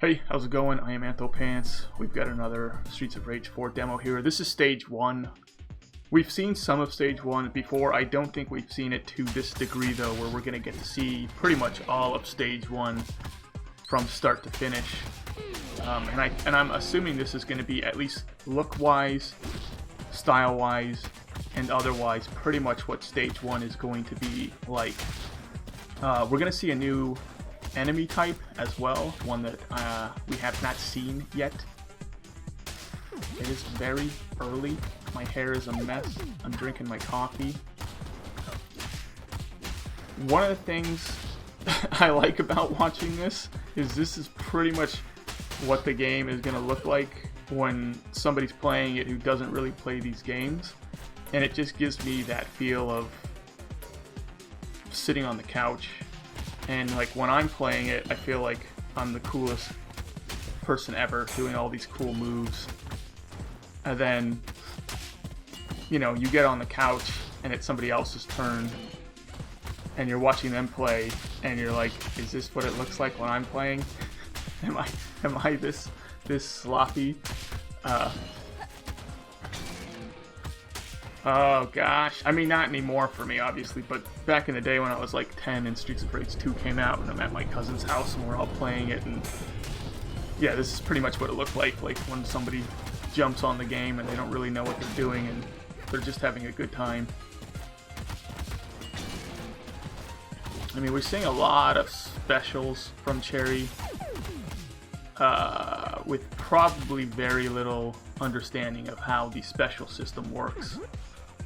Hey, how's it going? I am Anthopants. We've got another Streets of Rage 4 demo here. This is stage 1. We've seen some of stage 1 before. I don't think we've seen it to this degree though, where we're going to get to see pretty much all of stage 1 from start to finish. And I'm assuming this is going to be, at least look-wise, style-wise, and otherwise, pretty much what stage 1 is going to be like. We're going to see a new enemy type as well, one that we have not seen yet. It is very early. My hair is a mess. I'm drinking my coffee. One of the things I like about watching this is pretty much what the game is going to look like when somebody's playing it who doesn't really play these games. And it just gives me that feel of sitting on the couch. And like when I'm playing it, I feel like I'm the coolest person ever, doing all these cool moves. And then, you know, you get on the couch and it's somebody else's turn and you're watching them play and you're like, is this what it looks like when I'm playing? Am I this sloppy? Oh gosh, I mean not anymore for me obviously, but back in the day when I was like 10 and Streets of Rage 2 came out and I'm at my cousin's house and we're all playing it, and yeah, this is pretty much what it looked like when somebody jumps on the game and they don't really know what they're doing and they're just having a good time. I mean, we're seeing a lot of specials from Cherry with probably very little understanding of how the special system works.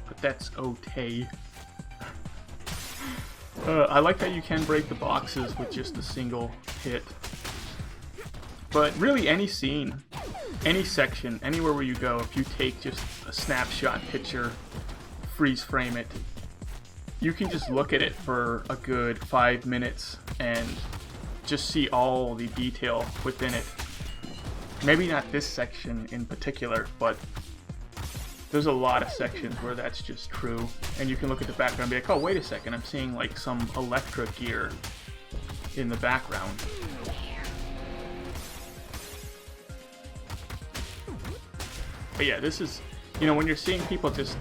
But that's okay. I like that you can break the boxes with just a single hit. But really any scene, any section, anywhere where you go, if you take just a snapshot picture, freeze frame it, you can just look at it for a good 5 minutes and just see all the detail within it. Maybe not this section in particular, but there's a lot of sections where that's just true. And you can look at the background and be like, oh, wait a second, I'm seeing like some Electra gear in the background. But yeah, this is, you know, when you're seeing people just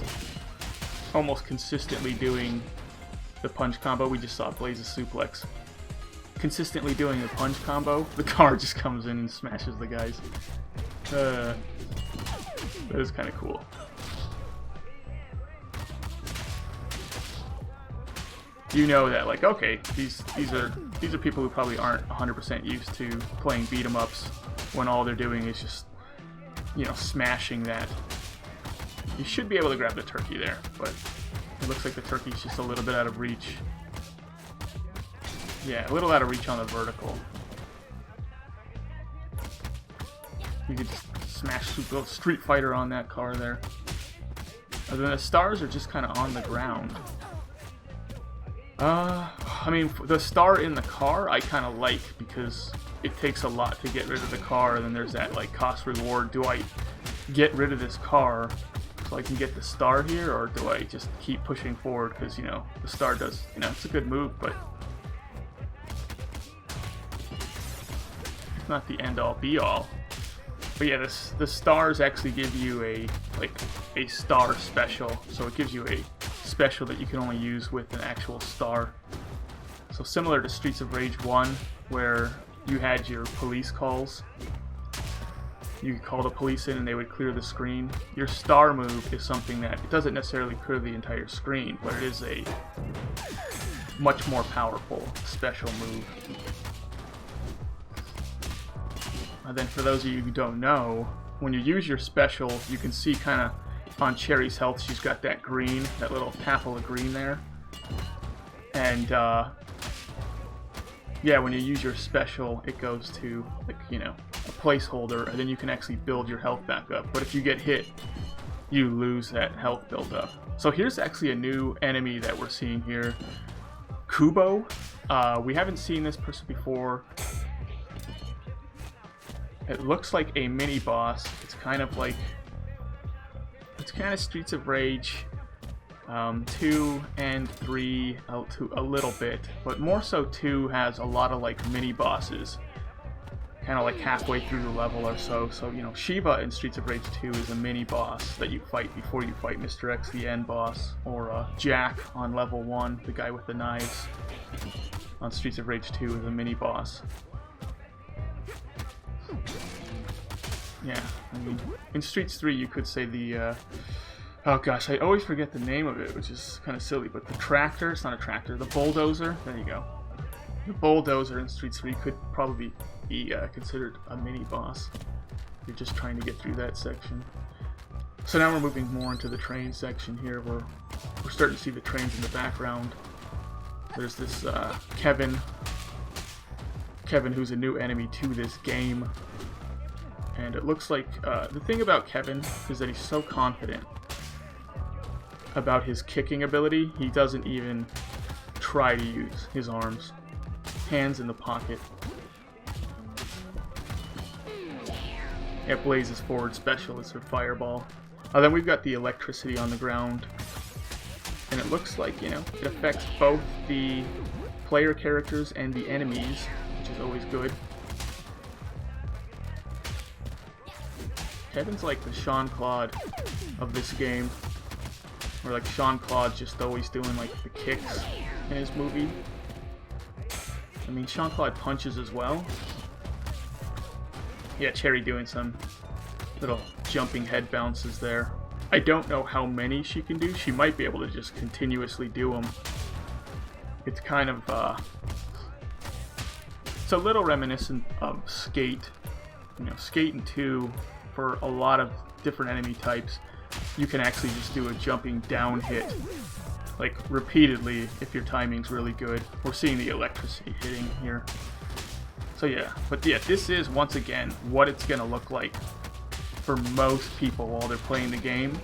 almost consistently doing the punch combo, we just saw Blaze's suplex. Consistently doing the punch combo, the car just comes in and smashes the guys. That is kind of cool. You know that, like, okay, these are people who probably aren't 100% used to playing beat 'em ups when all they're doing is just, you know, smashing that. You should be able to grab the turkey there, but it looks like the turkey's just a little bit out of reach. Yeah, a little out of reach on the vertical. You could just smash Street Fighter on that car there. And then the stars are just kind of on the ground. I mean, the star in the car I kind of like because it takes a lot to get rid of the car, and then there's that like cost reward. Do I get rid of this car so I can get the star here, or do I just keep pushing forward because, you know, the star does, you know, it's a good move, but it's not the end-all be-all. But yeah, the stars actually give you a star special, so it gives you a special that you can only use with an actual star. So similar to Streets of Rage 1, where you had your police calls. You could call the police in and they would clear the screen. Your star move is something that, it doesn't necessarily clear the entire screen, but it is a much more powerful special move. And then for those of you who don't know, when you use your special, you can see kind of on Cherry's health, she's got that green, that little tapple of green there. And yeah, when you use your special, it goes to, like, you know, a placeholder, and then you can actually build your health back up. But if you get hit, you lose that health build up. So here's actually a new enemy that we're seeing here, Koobo. We haven't seen this person before. It looks like a mini boss. It's kind of like, it's kind of Streets of Rage 2 and 3 a little bit, but more so 2 has a lot of like mini bosses kind of like halfway through the level or so. So, you know, Shiva in Streets of Rage 2 is a mini boss that you fight before you fight Mr. X, the end boss, or Jack on level 1, the guy with the knives on Streets of Rage 2 is a mini boss. Yeah, I mean, in Streets 3 you could say the, oh gosh, I always forget the name of it, which is kind of silly, but the tractor, it's not a tractor, the bulldozer, there you go. The bulldozer in Streets 3 could probably be considered a mini boss. You're just trying to get through that section. So now we're moving more into the train section here, where we're starting to see the trains in the background. There's this Kevin who's a new enemy to this game. And it looks like, the thing about Kevin is that he's so confident about his kicking ability, he doesn't even try to use his arms. Hands in the pocket. Yeah, Blaze's forward special is her fireball. Then we've got the electricity on the ground. And it looks like, you know, it affects both the player characters and the enemies, which is always good. Kevin's like the Jean-Claude of this game. Where like Jean-Claude's just always doing like the kicks in his movie. I mean, Jean-Claude punches as well. Yeah, Cherry doing some little jumping head bounces there. I don't know how many she can do. She might be able to just continuously do them. It's kind of, it's a little reminiscent of Skate. You know, Skate and 2, for a lot of different enemy types, you can actually just do a jumping down hit, like repeatedly, if your timing's really good. We're seeing the electricity hitting here. So yeah, but yeah, this is once again what it's gonna look like for most people while they're playing the game.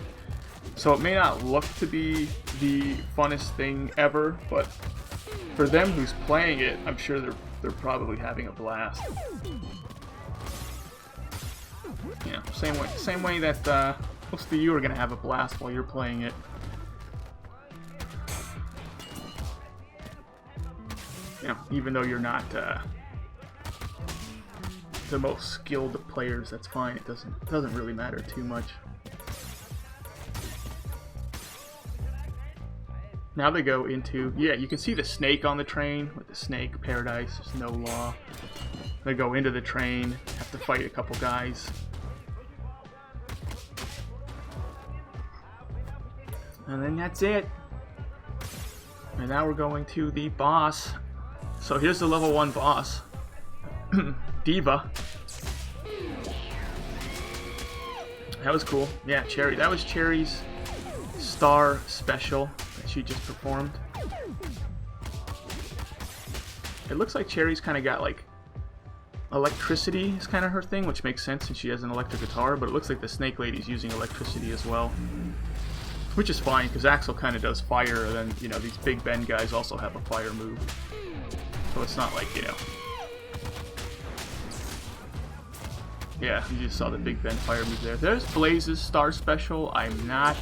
So it may not look to be the funnest thing ever, but for them who's playing it, I'm sure they're probably having a blast. Yeah, same way that most of you are gonna have a blast while you're playing it. You know, even though you're not the most skilled players, that's fine. It doesn't really matter too much. Now they go into, yeah, you can see the snake on the train with the snake paradise. There's no law. They go into the train, have to fight a couple guys. And then that's it. And now we're going to the boss. So here's the level 1 boss. Diva. That was cool. Yeah, Cherry. That was Cherry's star special that she just performed. It looks like Cherry's kind of got like electricity is kind of her thing, which makes sense since she has an electric guitar, but it looks like the Snake Lady's using electricity as well. Which is fine, because Axel kind of does fire, and then, you know, these Big Ben guys also have a fire move. So it's not like, you know... Yeah, you just saw the Big Ben fire move there. There's Blaze's star special. I'm not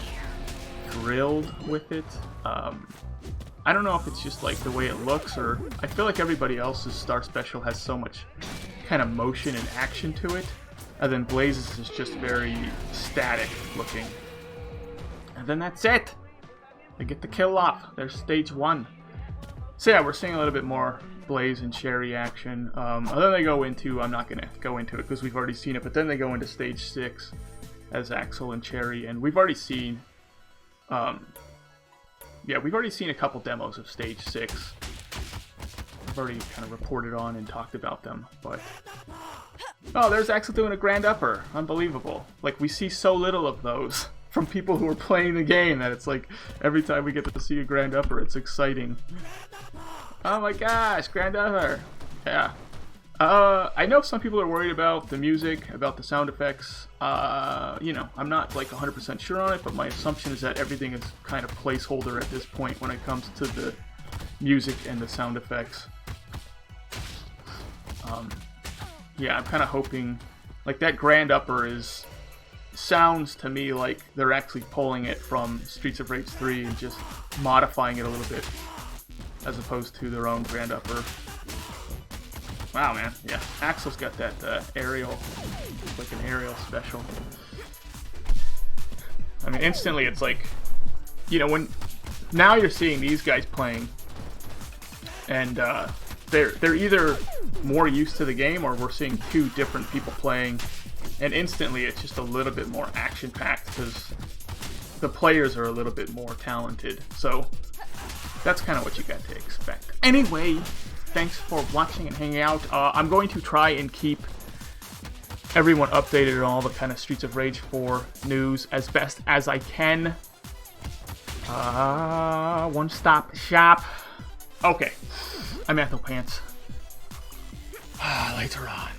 thrilled with it. I don't know if it's just like the way it looks, or... I feel like everybody else's star special has so much kind of motion and action to it. And then Blaze's is just very static looking. And then that's it. They get the kill off. There's stage 1. So yeah, we're seeing a little bit more Blaze and Cherry action. And then they go into, I'm not going to go into it because we've already seen it, but then they go into stage 6 as Axel and Cherry. And we've already seen, yeah, we've already seen a couple demos of stage 6. I've already kind of reported on and talked about them, but... Oh, there's Axel doing a grand upper. Unbelievable. Like, we see so little of those from people who are playing the game that it's like every time we get to see a grand upper, it's exciting. Oh my gosh, grand upper. Yeah. I know some people are worried about the music, about the sound effects. You know, I'm not like 100% sure on it, but my assumption is that everything is kind of placeholder at this point when it comes to the music and the sound effects. Yeah, I'm kind of hoping, like, that grand upper sounds to me like they're actually pulling it from Streets of Rage 3 and just modifying it a little bit, as opposed to their own grand upper. Wow, man. Yeah, Axel's got that aerial, like an aerial special. I mean, instantly it's like, you know, when now you're seeing these guys playing, and they're either more used to the game or we're seeing two different people playing, and instantly it's just a little bit more action-packed because the players are a little bit more talented. So that's kind of what you got to expect. Anyway, thanks for watching and hanging out. I'm going to try and keep everyone updated on all the kind of Streets of Rage 4 news as best as I can. One-stop shop. Okay, I'm Anthopants. Later on.